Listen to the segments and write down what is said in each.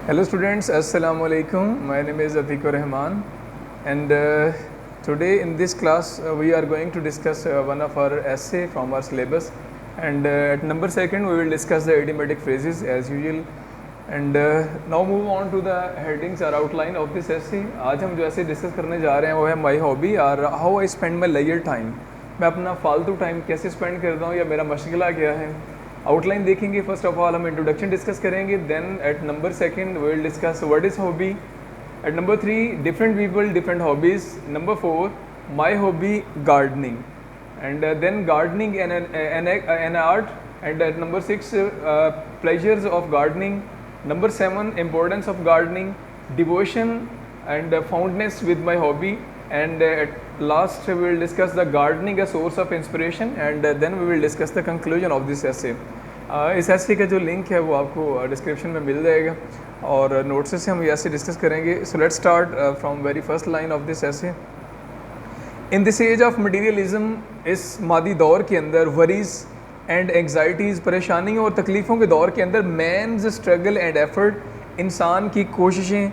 Hello students, Assalamu alaikum. My name is Atikur Rahman and today in this class we are going to discuss one of our essay from our syllabus, and at number second we will discuss the idiomatic phrases as usual, and now move on to the headings or outline of this essay. आज हम जो ऐसे discuss करने जा रहे हैं वो है माई हॉबी और how I spend my leisure time. मैं अपना फालतू टाइम कैसे स्पेंड करता हूँ या मेरा मशगला क्या है. आउटलाइन देखेंगे. फर्स्ट ऑफ ऑल हम इंट्रोडक्शन डिस्कस करेंगे, then at number second we will discuss what is hobby. At number 3 different people different hobbies. Number 4 my hobby gardening, and then gardening an art. And at number 6 pleasures of gardening. Number 7 importance of gardening, devotion and fondness with my hobby, and at last we will discuss the gardening a source of inspiration, and then we will discuss the conclusion of this essay. इस essay का जो link है वो आपको description में मिल जाएगा और notes से हम ये essay डिस्कस करेंगे. So let's start from very first line of this essay. In this age of materialism, इस मादी दौर के अंदर वरीज़ एंड एग्जाइटीज़, परेशानियों और तकलीफ़ों के दौर के अंदर मैंस स्ट्रगल एंड एफर्ट, इंसान की कोशिशें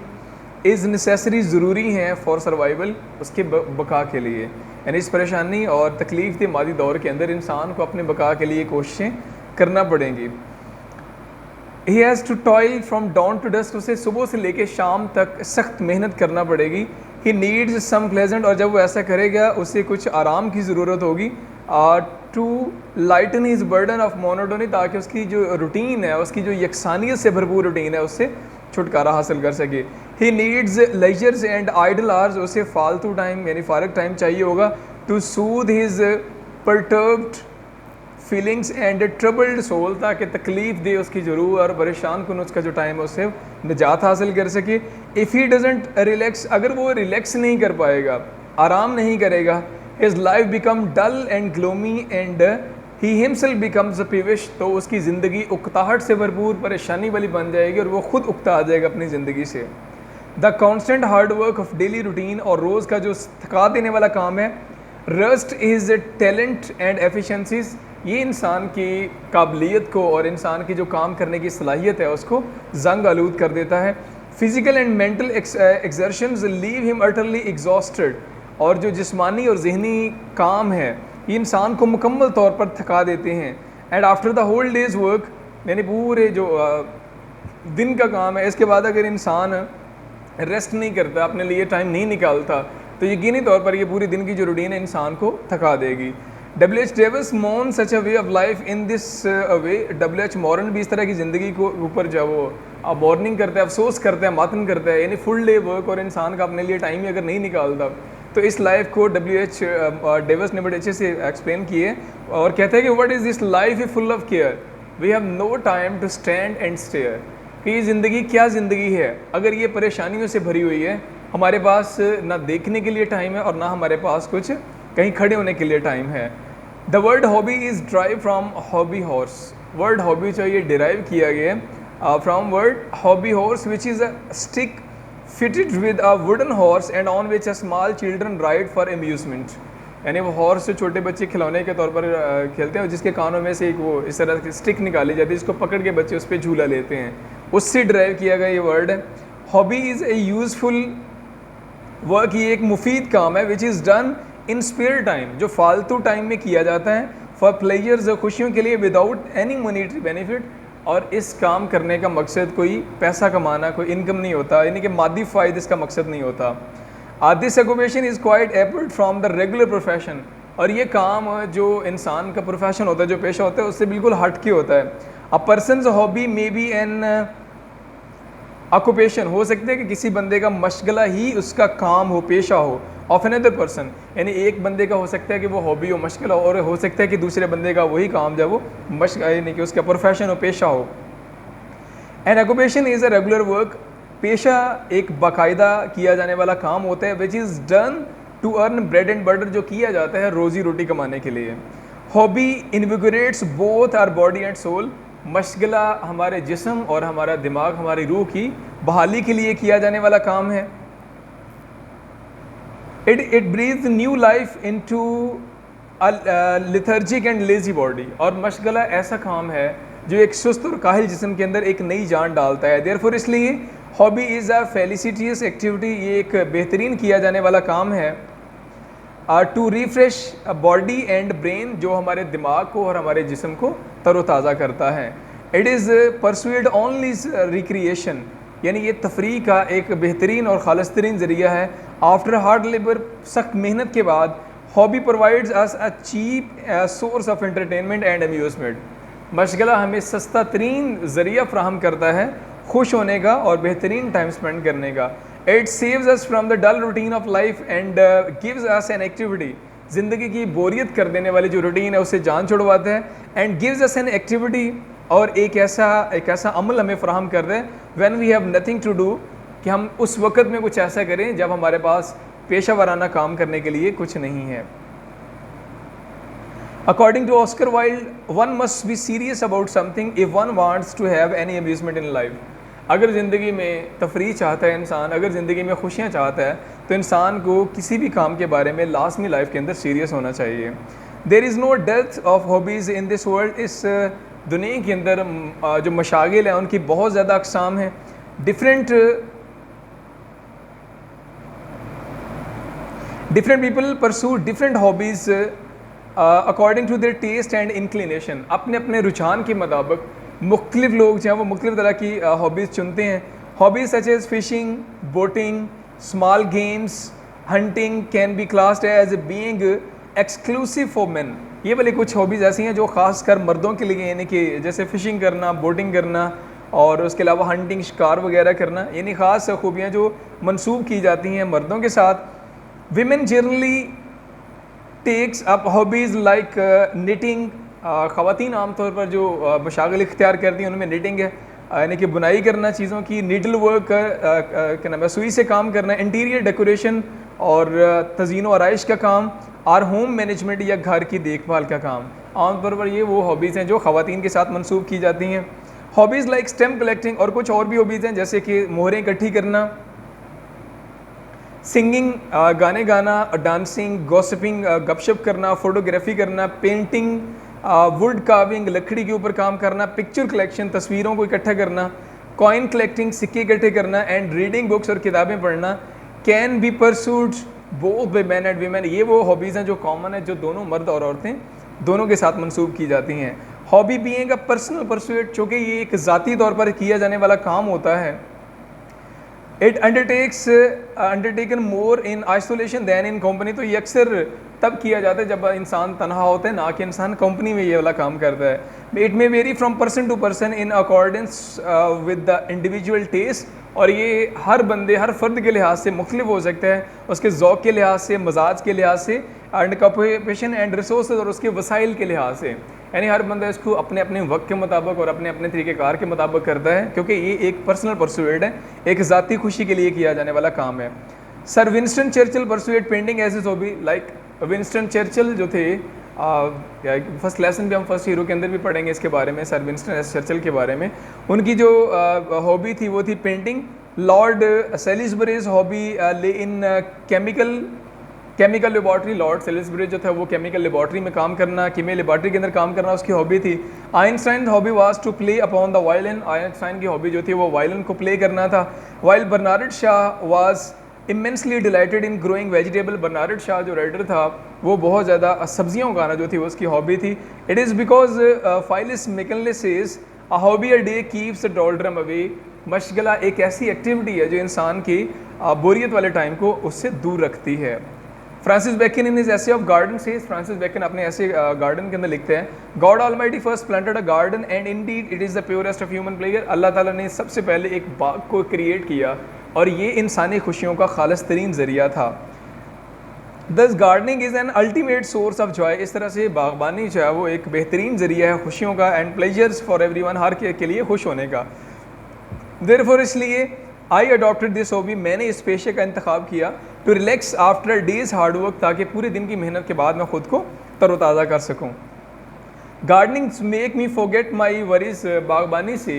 इज़ नेसेसरी, ज़रूरी हैं फॉर सर्वाइवल, उसके बका के लिए. यानी इस परेशानी और तकलीफ़ के मादी दौर के अंदर इंसान को अपने बका के लिए कोशिशें करना पड़ेंगी. He has to toil from down to dust, उसे सुबह से लेकर शाम तक सख्त मेहनत करना पड़ेगी. ही नीड्स सम प्लेजेंट, और जब वो ऐसा करेगा उसे कुछ आराम की ज़रूरत होगी. To lighten his burden of monotony, ताकि उसकी जो रूटीन है, उसकी जो यकसानियत से भरपूर रूटीन है, उससे छुटकारा हासिल कर सके. He needs leisures and idle hours, उसे फालतू टाइम यानी फारग टाइम चाहिए होगा. To soothe his perturbed feelings and troubled soul, ताकि तकलीफ़ दे उसकी जो रूह और परेशान कन उसका जो टाइम है उससे निजात हासिल कर सके. इफ़ ही डजेंट रिलैक्स, अगर वो रिलैक्स नहीं कर पाएगा, आराम नहीं करेगा, his life become dull and gloomy and he himself becomes peevish, तो उसकी ज़िंदगी उकताहट से भरपूर परेशानी वाली बन जाएगी और वो खुद उकता आ जाएगा अपनी ज़िंदगी से. The constant hard work of daily routine, और रोज़ का जो थका देने वाला काम है. Rust is talent and efficiencies, ये इंसान की काबिलियत को और इंसान की जो काम करने की सलाहियत है उसको जंग आलूद कर देता है. Physical and mental exertions leave him utterly exhausted, और जो जिस्मानी और जहनी काम है ये इंसान को मुकम्मल तौर पर थका देते हैं. And after the whole day's work, यानी पूरे जो दिन का काम है, इसके बाद अगर इंसान रेस्ट नहीं करता, अपने लिए टाइम नहीं निकालता, तो यकीनी तौर पर ये पूरी दिन की जो रूटीन है इंसान को थका देगी. W.H. Davis मोर्न such a way of life in this way, W.H. Mauryan भी इस तरह की ज़िंदगी को ऊपर जो वो मॉर्निंग करता है, अफसोस करता है, मातम करता है. यानी फुल डे वर्क और इंसान का अपने लिए टाइम ही अगर नहीं निकालता, तो इस लाइफ को W.H. डेविस ने बड़े अच्छे से एक्सप्लेन किए और कहते हैं कि what is this life a full of care, we have no time to stand and stare. कि ये ज़िंदगी क्या ज़िंदगी है अगर ये परेशानियों से भरी हुई है. हमारे पास ना देखने के लिए टाइम है और ना हमारे पास कुछ कहीं खड़े होने के लिए टाइम है. The word hobby is drive from hobby horse. Word hobby जो ये डिराइव किया गया है from word hobby horse which is a stick fitted with a wooden horse and on which a small children ride for amusement. यानी वो horse जो छोटे बच्चे खिलौने के तौर पर खेलते हैं, जिसके कानों में से एक वो इस तरह की स्टिक निकाली जाती है, जिसको पकड़ के बच्चे उस पर झूला लेते हैं, उससे ड्राइव किया गया ये वर्ड है. Hobby is a useful work, ये एक मुफीद काम है. Which is done in spare time, जो फालतू टाइम में किया जाता है. फॉर प्लेजर्स, खुशियों के लिए, विदाउट एनी मॉनेटरी बेनिफिट, और इस काम करने का मकसद कोई पैसा कमाना, कोई इनकम नहीं होता, यानी कि मादी फ़ायदे इसका मकसद नहीं होता. This occupation is quite Appert from the regular profession, और ये काम जो इंसान का प्रोफेशन होता है, जो पेशा होता है, उससे बिल्कुल हट के होता है. A person's hobby may be N occupation, हो सकता है कि किसी बंदे का मशगला ही उसका काम हो, पेशा हो. ऑफ अनदर पर्सन, यानी एक बंदे का हो सकता है कि वो हॉबी हो, मशगला हो, और हो सकता है कि दूसरे बंदे का वही काम जब वो यानी कि उसका प्रोफेशन हो, पेशा हो. An occupation is a regular work, पेशा एक बाकायदा किया जाने वाला काम होता है. Which is done to earn bread and butter, जो किया जाता है रोज़ी रोटी कमाने के लिए. Hobby invigorates both our body and soul, मशगला हमारे जिस्म और हमारा दिमाग, हमारी रूह की बहाली के लिए किया जाने वाला काम है. It breathes new life into a lethargic and lazy body, और मशगला ऐसा काम है जो एक सुस्त और काहिल जिस्म के अंदर एक नई जान डालता है. देयरफॉर इसलिए hobby is a felicitous activity, ये एक बेहतरीन किया जाने वाला काम है। To refresh body and brain, जो हमारे दिमाग को और हमारे जिस्म को तरोताज़ा करता है। It is persuade only recreation, यानी ये तफरीह का एक बेहतरीन और खालिस तरीन ज़रिया है। आफ्टर हार्ड लेबर, सख्त मेहनत के बाद, hobby provides us a cheap source of entertainment and amusement. मशगला हमें सस्ता तरीन ज़रिया फ्राहम करता है खुश होने का और बेहतरीन टाइम स्पेंड करने का। It saves us from the dull routine of life and gives us an activity, ज़िंदगी की बोरियत कर देने वाली जो रूटीन है उससे जान छुड़वाता है। And gives us an activity, और एक ऐसा अमल हमें फ़राहम कर रहे हैं when we have nothing to do, कि हम उस वक़्त में कुछ ऐसा करें जब हमारे पास पेशा वराना काम करने के लिए कुछ नहीं है। According to Oscar Wilde, one must be serious about something if one wants to have any amusement in life. अगर ज़िंदगी में तफरीह चाहता है इंसान, अगर ज़िंदगी में खुशियाँ चाहता है, तो इंसान को किसी भी काम के बारे में लाजमी लाइफ के अंदर सीरियस होना चाहिए। There is no dearth of hobbies in this world. इस दुनिया के अंदर जो मशागिल हैं उनकी बहुत ज़्यादा अक़साम हैं। different people pursue different hobbies according to their taste and inclination. अपने अपने रुझान के मुताबिक मुख्तलिफ लोग जो हैं वो मुख्तलिफ तरह की हॉबीज़ चुनते हैं। Hobbies such as fishing, boating, small games, hunting can be classed as being exclusive for men. ये वाली कुछ हॉबीज़ ऐसी हैं जो ख़ास कर मर्दों के लिए, यानी कि जैसे फ़िशिंग करना, बोटिंग करना और उसके अलावा हंटिंग, शिकार वगैरह करना, यानी ख़ास खूबियाँ जो मंसूब की जाती हैं मर्दों के साथ। Women generally takes up hobbies like knitting. ख़वातीन आमतौर पर जो मशागिल इख्तियार करती हैं उनमें निटिंग है, यानी कि बुनाई करना चीज़ों की, नीडल वर्क क्या नाम है, सुई से काम करना, इंटीरियर डेकोरेशन और तज़ीन व आराइश का काम, और होम मैनेजमेंट या घर की देखभाल का काम। आमतौर पर ये वो हॉबीज़ हैं जो ख़वातीन के साथ मंसूब की जाती हैं। हॉबीज़ लाइक स्टैम्प कलेक्टिंग, और कुछ और भी हॉबीज़ हैं जैसे कि मोहरें इकट्ठी करना, सिंगिंग, गाने गाना, डांसिंग, गॉसिपिंग, गपशप करना, फ़ोटोग्राफी करना, पेंटिंग, वुड कार्विंग, लकड़ी के ऊपर काम करना, पिक्चर कलेक्शन, तस्वीरों को इकट्ठा करना, कॉइन कलेक्टिंग, सिक्के इकट्ठे करना, एंड रीडिंग बुक्स और किताबें पढ़ना can be pursued both by man and women. ये वो हॉबीज़ हैं जो कॉमन है, जो दोनों मर्द और औरतें दोनों के साथ मंसूब की जाती हैं। Hobby being a personal pursuit, चूँकि ये एक ज़ाती तौर पर किया जाने वाला काम होता है। It undertaken more in isolation than in company, तो ये अक्सर तब किया जाता है जब इंसान तनहा होता है, ना कि इंसान कंपनी में ये वाला काम करता है। It may vary from person to person in accordance with the individual taste, और ये हर बंदे, हर फ़र्द के लिहाज से मुख्तलिफ हो सकता है, उसके ज़ौक़ के लिहाज से, मजाज के लिहाज से, एंड कैपेशन एंड रिसोर्स और उसके वसाइल के लिहाज से। यानी हर बंदा इसको अपने अपने वक्त के मुताबिक और अपने अपने तरीक़ेकार के मुताबिक करता है, क्योंकि ये एक पर्सनल परसूट है, एक ज़ाती खुशी के लिए किया जाने वाला काम है। Sir Winston Churchill pursued painting as is hobby. Like Winston Churchill जो थे, फर्स्ट लेसन भी हम फर्स्ट हीरो के अंदर भी पढ़ेंगे इसके बारे में, सर विंस्टन एस चर्चिल के बारे में। उनकी जो हॉबी थी वो थी पेंटिंग। लॉर्ड सेलिसबरीज हॉबी ले इन केमिकल लेबॉर्ट्री। लॉर्ड सेलिसबरी जो था वो केमिकल लेबॉर्ट्री में काम करना, कीमिया लेबॉर्ट्री के अंदर काम करना उसकी हॉबी थी। Einstein hobby was to play upon the violin. Einstein की हॉबी जो थी वो वायलिन को प्ले करना था। While Bernard Shaw was immensely delighted in growing vegetable. Bernard Shaw जो राइटर था वो बहुत ज़्यादा सब्जियाँ उगाना जो थी वो उसकी हॉबी थी। It is because Phyllis McGinley says a hobby a day keeps the doldrums away. मशगला एक ऐसी एक्टिविटी है जो इंसान की बोरियत वाले टाइम को उससे दूर रखती है। Francis Bacon in his essay of garden says, Francis Bacon अपने ऐसे गार्डन के अंदर लिखते हैं, God almighty first planted a garden and indeed it is the purest of human pleasure. Allah ताला ने सबसे पहले एक बाग को क्रिएट किया और ये इंसानी खुशियों का खालिस तरीन ज़रिया था। दस gardening is an ultimate source of Joy. इस तरह से बागबानी जो है वो एक बेहतरीन ज़रिया है खुशियों का, एंड प्लेजर्स फॉर एवरीवन, हर के लिए खुश होने का। देयरफॉर इसलिए आई अडॉप्टेड दिस हॉबी, मैंने इस पेशे का इंतखाब किया, to relax after day's hard work, ताकि पूरे दिन की मेहनत के बाद मैं खुद को तरोताज़ा कर सकूँ। गार्डनिंग मेक मी फॉरगेट माई वरीज। बागबानी से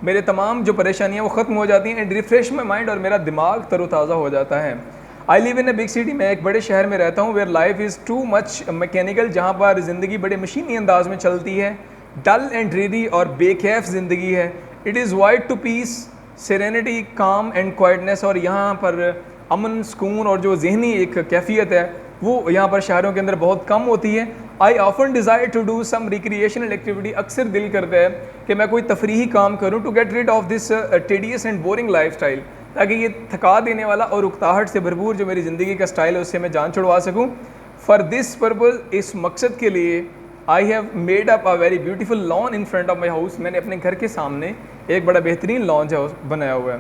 मेरे तमाम जो परेशानियाँ वो ख़त्म हो जाती हैं, एंड रिफ्रेश माई माइंड, और मेरा दिमाग तरोताज़ा हो जाता है। I live in a big city, मैं एक बड़े शहर में रहता हूँ, where life is too much mechanical, जहाँ पर ज़िंदगी बड़े मशीनी अंदाज में चलती है, डल एंड ड्रीरी और बेखैफ ज़िंदगी है। It is wide to peace serenity, calm and quietness, और यहाँ पर अमन, सुकून और जो जहनी एक कैफियत है वो यहाँ पर शहरों के अंदर बहुत कम होती है। I often desire to do some recreational activity, अक्सर दिल करता है कि मैं कोई तफरीही काम करूँ, to get rid of this tedious and boring life style, ताकि ये थका देने वाला और उकताहट से भरपूर जो मेरी ज़िंदगी का स्टाइल है उससे मैं जान छुड़वा सकूँ। फॉर दिस पर्पज़, इस मकसद के लिए, I have made up a very beautiful log in front of my house, मैंने अपने घर के सामने एक बड़ा बेहतरीन लॉन जो बनाया हुआ है।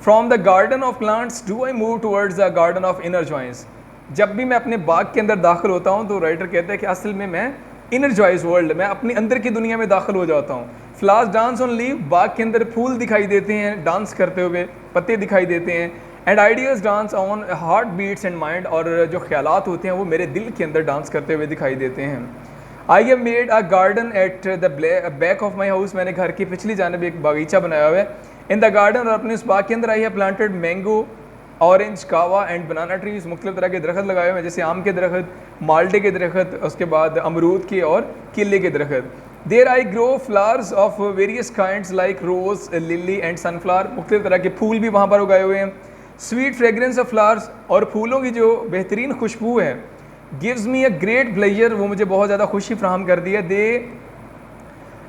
From the garden of plants do I move towards the garden of inner joins, जब भी मैं अपने बाग के अंदर दाखिल होता हूँ तो राइटर कहता है कि असल में मैं इनर जॉइस वर्ल्ड, मैं अपने अंदर की दुनिया में दाखिल हो जाता हूँ। फ्लावर्स डांस ऑन लीव, बाग के अंदर फूल दिखाई देते हैं डांस करते हुए, पत्ते दिखाई देते हैं। And ideas dance on heart beats and mind, और जो ख्यालात होते हैं वो मेरे दिल के अंदर डांस करते हुए दिखाई देते हैं। I have made a garden at the back of my house, मैंने घर की पिछली जानब एक बागीचा बनाया हुआ है। इन द गार्डन, और अपने उस बाग के अंदर I have planted mango, orange, कावा एंड बनाना ट्रीज, मुख्तलिफ तरह के दरख्त लगाए हुए हैं, जैसे आम के दरख्त, माल्टे के दरख्त, उसके बाद अमरूद के और केले के दरख्त। There I grow flowers of various kinds like rose, lily and sunflower, मुख्तलिफ तरह के फूल भी वहाँ पर उगाए हुए हैं। स्वीट फ्रेगरेंस ऑफ फ्लावर्स, और फूलों की जो बेहतरीन खुशबू है, gives me a great pleasure, वो मुझे बहुत ज़्यादा खुशी फ्राहम करती है।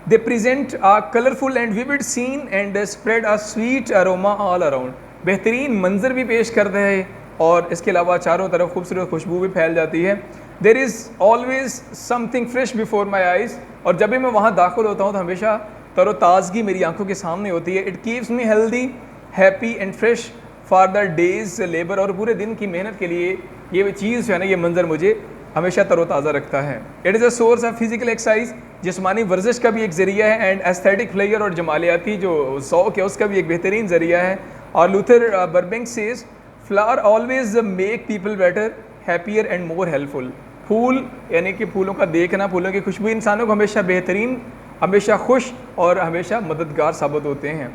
They present a colourful and vivid scene and spread a sweet aroma all around, बेहतरीन मंजर भी पेश करते हैं और इसके अलावा चारों तरफ खूबसूरत खुशबू भी फैल जाती है। There is always something fresh before my eyes, और जब भी मैं वहाँ दाखिल होता हूँ तो हमेशा तरोताज़गी मेरी आंखों के सामने होती है। It keeps me healthy, happy and fresh for the days labour, और पूरे दिन की मेहनत के लिए ये चीज़ जो है ना, ये मंजर मुझे हमेशा तरोताज़ा रखता है। It is a source of physical exercise, जिस्मानी वर्जिश का भी एक ज़रिया है, एंड एस्थेटिक फ्लेयर और जमालियाती जो ज़ौक़ है उसका भी एक बेहतरीन ज़रिया है। और Luther Burbank says, flower always make people better, happier and more helpful, फूल यानी कि फूलों का देखना, फूलों की खुशबू इंसानों को हमेशा बेहतरीन, हमेशा खुश और हमेशा मददगार साबित होते हैं।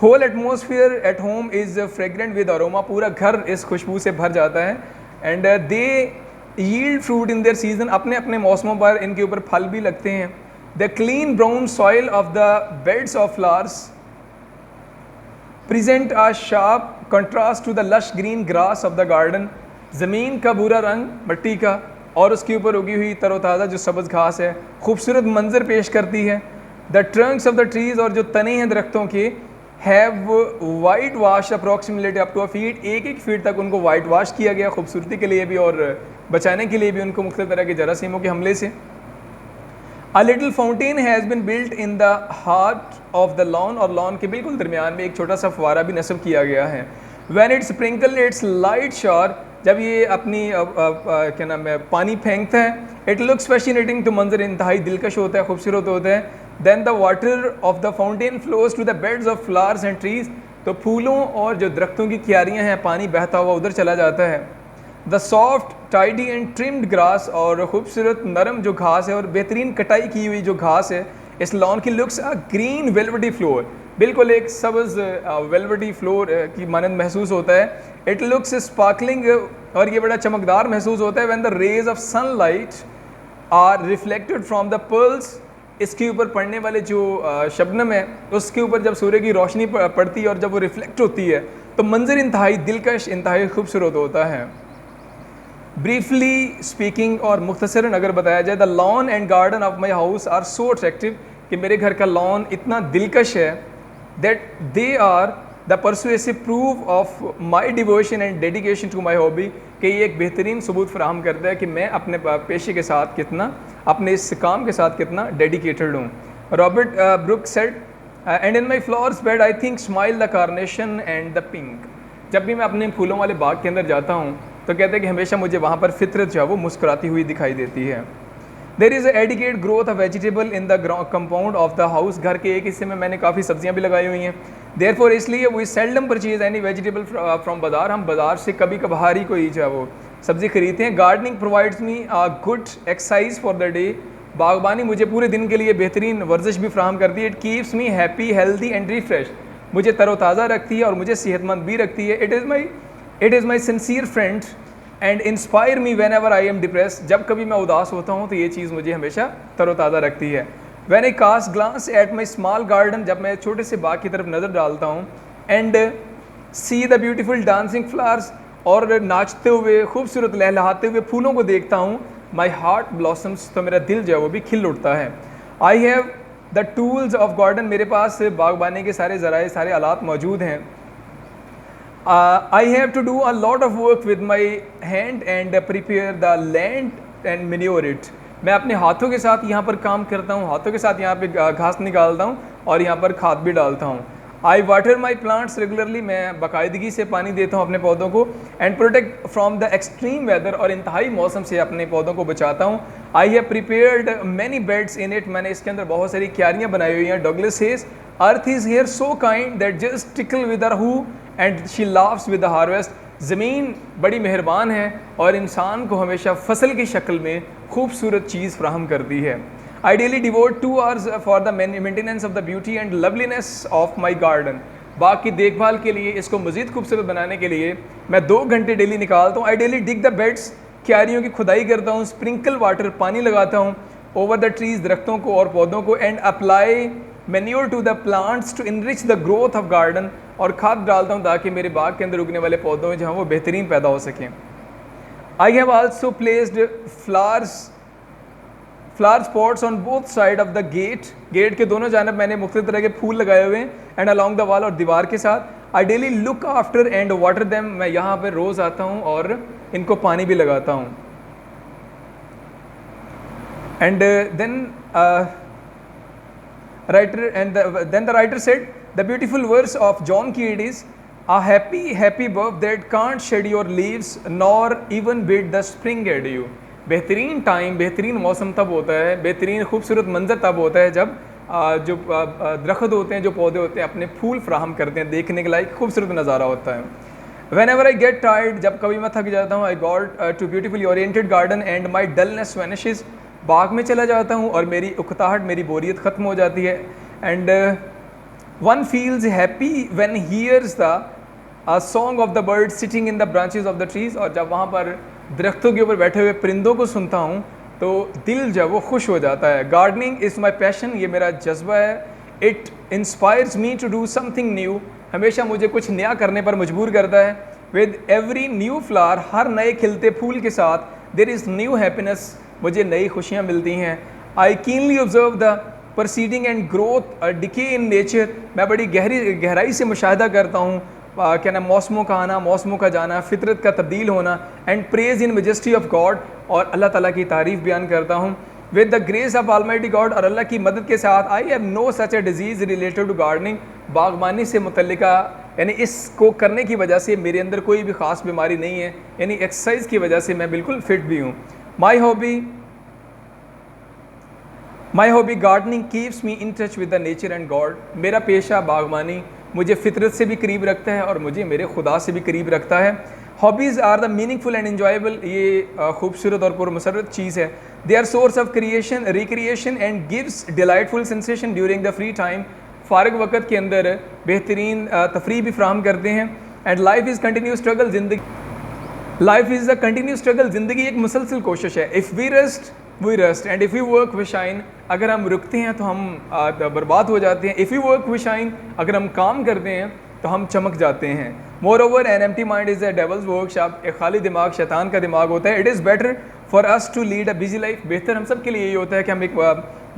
Whole atmosphere at home is fragrant with aroma, पूरा घर इस खुशबू से भर जाता है। And they yield fruit in their season, अपने अपने मौसमों पर इनके ऊपर फल भी लगते हैं। The clean brown soil of the beds of flowers present a sharp contrast to the lush green grass of the garden, ज़मीन का भूरा रंग मिट्टी का और उसके ऊपर उगी हुई तरोताज़ा जो सब्ज़ घास है खूबसूरत मंजर पेश करती है। The trunks of the trees, और जो तने हैं दरख्तों के, have white wash approximately up to a feet, एक एक फीट तक उनको वाइट वाश किया गया, खूबसूरती के लिए भी और बचाने के लिए भी उनको मुख्तलिफ तरह के जरासीमों के हमले से। A little fountain has been built in the heart of the lawn, और लॉन के बिल्कुल दरमियान में एक छोटा सा फवारा भी नस्ब किया गया है। When it sprinkle its light sure, जब ये अपनी क्या नाम है पानी फेंकता है, इट लुक्स फैसिनेटिंग, तो मंजर इंतहाई दिलकश होता है, खूबसूरत होता है। Then the water of the fountain flows to the beds of flowers and trees, तो फूलों और जो दरख्तों की क्यारियाँ हैं पानी बहता हुआ उधर चला जाता है। The soft tidy and trimmed grass, और खूबसूरत नरम जो घास है और बेहतरीन कटाई की हुई जो घास है इस लॉन की, लुक्स अ ग्रीन वेलवेटी फ्लोर, बिल्कुल एक सब्ज़ वेलवेटी फ्लोर की मानंद महसूस होता है। इट लुक्स स्पार्कलिंग, और ये बड़ा चमकदार महसूस होता है। When the rays of sunlight are reflected from the pearls, इसके ऊपर पड़ने वाले जो शबनम है उसके ऊपर जब सूर्य की रोशनी पड़ती है और जब वो रिफ्लेक्ट होती है तो मंजर इंतहाई दिलकश, इंतहाई खूबसूरत होता है। ब्रीफली स्पीकिंग, और मुख्तसरन अगर बताया जाए, the lawn and garden of my house are so attractive, कि मेरे घर का लॉन इतना दिलकश है, that they are the persuasive proof of my devotion and dedication to my hobby, कि ये एक बेहतरीन सबूत फराहम करता है कि मैं अपने पेशे के साथ कितना, अपने इस काम के साथ कितना डेडिकेटेड हूँ। Robert Brooke said, and in my flowers bed I think smile the carnation and the pink, जब भी मैं अपने फूलों वाले बाग के अंदर जाता हूँ तो कहते हैं कि हमेशा मुझे वहाँ पर फितरत जो है वो मुस्कुराती हुई दिखाई देती है। There is adequate growth of vegetable in the compound of the house, घर के एक हिस्से में मैंने काफ़ी सब्जियाँ भी लगाई हुई हैं। देयर फॉर इसलिए we seldom purchase any vegetable from बाज़ार, हम बाज़ार से कभी कभार ही कोई जो है वो सब्ज़ी खरीदते हैं। Gardening provides me a good exercise for the day, बागबानी मुझे पूरे दिन के लिए बेहतरीन वर्जिश भी फ्राहम करती है। It keeps me happy, healthy and refresh, मुझे तरोताज़ा रखती है और मुझे सेहतमंद भी रखती है। It is my sincere friend and inspire me when ever I am depress, जब कभी मैं उदास होता हूँ तो ये चीज़ मुझे हमेशा तरोताज़ा रखती है। When I cast glance at my small garden, जब मैं छोटे से बाग की तरफ नज़र डालता हूँ, and see the beautiful dancing flowers, और नाचते हुए खूबसूरत लहलहाते हुए फूलों को देखता हूँ, माई हार्ट ब्लॉसम्स, तो मेरा दिल जो है वो भी खिल उठता है। I have the tools of garden, मेरे पास बागबानी के सारे ज़राए, सारे आलात मौजूद हैं। I have to do a lot of work with my hand and prepare the land and manure it. मैं अपने हाथों के साथ यहाँ पर काम करता हूँ, हाथों के साथ यहाँ पे घास निकालता हूँ और यहाँ पर खाद भी डालता हूँ। I water my plants regularly, मैं बाकायदगी से पानी देता हूँ अपने पौधों को। And protect from the extreme weather, और इंतहाई मौसम से अपने पौधों को बचाता हूँ। I have prepared many beds in it, मैंने इसके अंदर बहुत सारी क्यारियाँ बनाई हुई हैं। Douglas says, Earth is here so kind that just tickle with her who and she laughs with the harvest. ज़मीन बड़ी मेहरबान है और इंसान को हमेशा फसल की शक्ल में खूबसूरत चीज़ फ्राहम करती है। I daily devote 2 hours for the maintenance of the beauty and loveliness of my garden. बाग की देखभाल के लिए, इसको मज़ीद खूबसूरत बनाने के लिए मैं 2 घंटे डेली निकालता हूँ। I daily dig the beds, क्यारियों की खुदाई करता हूँ, sprinkle water, पानी लगाता हूँ, over the trees, दरख्तों को और पौधों को, and apply manure to the plants to enrich the growth of garden, और खाद डालता हूँ ताकि मेरे बाग के अंदर उगने वाले पौधों जो हैं वो बेहतरीन पैदा हो सकें। I have also placed flower spots on both side of the gate, gate के दोनों जानब मैंने मुख्तलिफ तरह के फूल लगाए हुए हैं, एंड अलॉन्ग द वॉल, और दीवार के साथ। I daily look after and water them, मैं यहाँ पर रोज़ आता हूँ और इनको पानी भी लगाता हूँ। And then then the writer said, the beautiful verse of John Keats is, a happy, happy birth that can't shed your leaves nor even bid the spring adieu. बेहतरीन टाइम, बेहतरीन मौसम तब होता है, बेहतरीन खूबसूरत मंजर तब होता है जब जो दरख्त होते हैं, जो पौधे होते हैं, अपने फूल फ्राहम करते हैं, देखने के लायक खूबसूरत नज़ारा होता है। Whenever I get tired, जब कभी मैं थक जाता हूँ, I got to beautifully oriented garden and my dullness vanishes. बाग में चला जाता हूँ और मेरी उकताहट, मेरी बोरियत ख़त्म हो जाती है। And one feels happy when hears the song of the bird sitting in the branches of the trees, और जब वहाँ पर दरख्तों के ऊपर बैठे हुए परिंदों को सुनता हूँ तो दिल जो वो खुश हो जाता है। गार्डनिंग इज़ माई पैशन, ये मेरा जज्बा है। It inspires me to do something new, हमेशा मुझे कुछ नया करने पर मजबूर करता है। विद एवरी न्यू फ्लावर, हर नए खिलते फूल के साथ, देयर इज़ न्यू हैप्पीनेस, मुझे नई खुशियाँ मिलती हैं। I keenly observe the proceeding and growth decay in nature, मैं बड़ी गहराई से मुशाहिदा करता हूँ क्या नाम, मौसमों का आना, मौसमों का जाना, फितरत का तब्दील होना। And praise in majesty of God, और अल्लाह ताला की तारीफ़ बयान करता हूँ। With the grace of Almighty God, और अल्लाह की मदद के साथ। I have no such a disease related to gardening, बागबानी से मुतल्लिका, यानी इसको करने की वजह से मेरे अंदर कोई भी ख़ास बीमारी नहीं है, यानी एक्सरसाइज की वजह से मैं बिल्कुल फिट भी हूँ। माई hobby gardening keeps me in touch with the nature and God, मेरा पेशा बागबानी मुझे फितरत से भी करीब रखता है और मुझे मेरे खुदा से भी करीब रखता है। Hobbies are the meaningful and enjoyable, ये खूबसूरत और पुरमसरत चीज़ है। They are source of creation, recreation and gives delightful sensation during the free time, फ़ारग वक़्त के अंदर बेहतरीन तफरीह भी फ्राहम करते हैं। And life is continue struggle, life is a continue struggle, ज़िंदगी एक मुसलसल कोशिश है। If we rest we rest and if you work we shine, अगर हम रुकते हैं तो हम बर्बाद हो जाते हैं। If you work we shine, अगर हम काम करते हैं तो हम चमक जाते हैं। Moreover an empty mind is a devil's workshop, एक खाली दिमाग शैतान का दिमाग होता है। It is better for us to lead a busy life, बेहतर हम सब के लिए यही होता है कि हम एक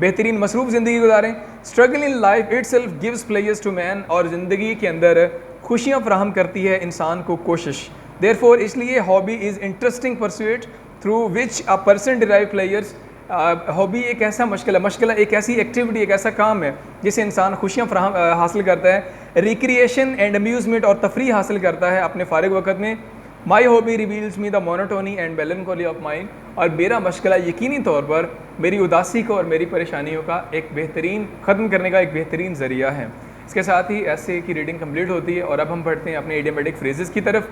बेहतरीन मसरूफ़ ज़िंदगी गुजारें। Struggle in life itself gives pleasures to man, और ज़िंदगी के अंदर खुशियाँ फ्राहम करती है इंसान को कोशिश। देयरफॉर, इसलिए hobby is interesting pursuit through which a person derive players. Hobby एक ऐसा मशगला, एक ऐसी एक्टिविटी, एक ऐसा काम है जिससे इंसान खुशियाँ हासिल करता है, रिक्रिएशन एंड अम्यूज़मेंट और तफरी हासिल करता है अपने फ़ारिग वक़्त में। My hobby reveals me the monotony and melancholy of mind, और मेरा मशगला यकीनी तौर पर मेरी उदासी को और मेरी परेशानियों का एक बेहतरीन ख़त्म करने का एक बेहतरीन ज़रिया है। इसके साथ ही ऐसे की रीडिंग कंप्लीट होती है और अब हम पढ़ते हैं अपने इडियोमेटिक फ्रेजेस की तरफ।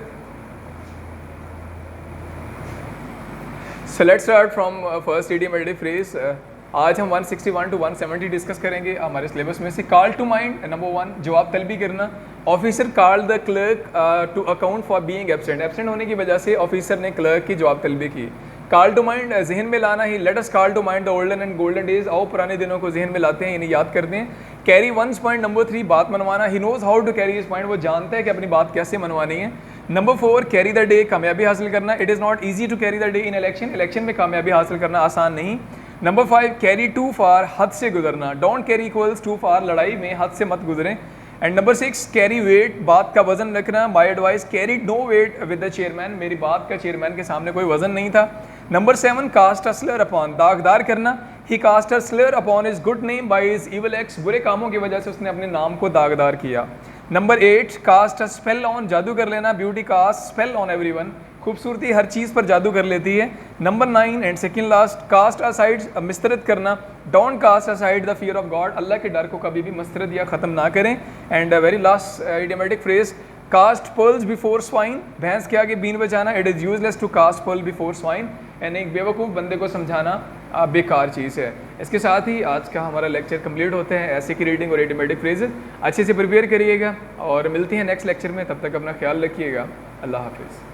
सो let's start from first idiomatic phrase. आज हम 161 to 170 डिस्कस करेंगे हमारे सिलेबस में से। कॉल टू माइंड, नंबर 1 जवाब तलबी करना। Officer call the clerk to account for being absent, absent होने की वजह से ऑफिसर ने क्लर्क की जवाब तलबी की। कॉल टू माइंड जहन में लाना ही, let us call to mind the olden and golden days, आओ पुराने दिनों को जहन में लाते हैं, इन्हें याद करते हैं। कैरी वंस पॉइंट नंबर 3, बात मनवाना, he knows how to carry his point, वो जानता है कि अपनी बात कैसे मनवानी है। नंबर 4, कैरी द डे, कामयाबी हासिल करना, it is not easy to carry the day in election, election में कामयाबी हासिल करना आसान नहीं। नंबर 5, कैरी टू फार, हद से गुजरना, don't carry equals to far, लड़ाई में हद से मत गुजरें। एंड नंबर 6, कैरी वेट, बात का वजन रखना, my advice carry no weight with the chairman, मेरी बात का चेयरमैन के सामने कोई वजन नहीं था। Number 7, cast a slur upon, दागदार करना, he cast a slur upon his good name by his evil acts, बुरे कामों की वजह से उसने अपने नाम को दागदार किया। Number 8, cast a spell on, जादू कर लेना, beauty cast spell on everyone, खूबसूरती हर चीज़ पर जादू कर लेती है। Number 9 and second last, cast aside, मिस्तरद करना, don't cast aside the fear of God, Allah के डर को कभी भी मस्तरद या ख़त्म ना करें। And very last idiomatic phrase, cast pearls before swine, भैंस के आगे बीन बजाना, it is useless to cast pearl before swine, यानी एक बेवकूफ़ बंदे को समझाना बेकार चीज़ है। इसके साथ ही आज का हमारा लेक्चर कंप्लीट होते हैं। ऐसे की रीडिंग और इडियोमेटिक फ्रेजेस अच्छे से प्रिपेयर करिएगा और मिलती हैं नेक्स्ट लेक्चर में, तब तक अपना ख्याल रखिएगा। अल्लाह हाफिज़।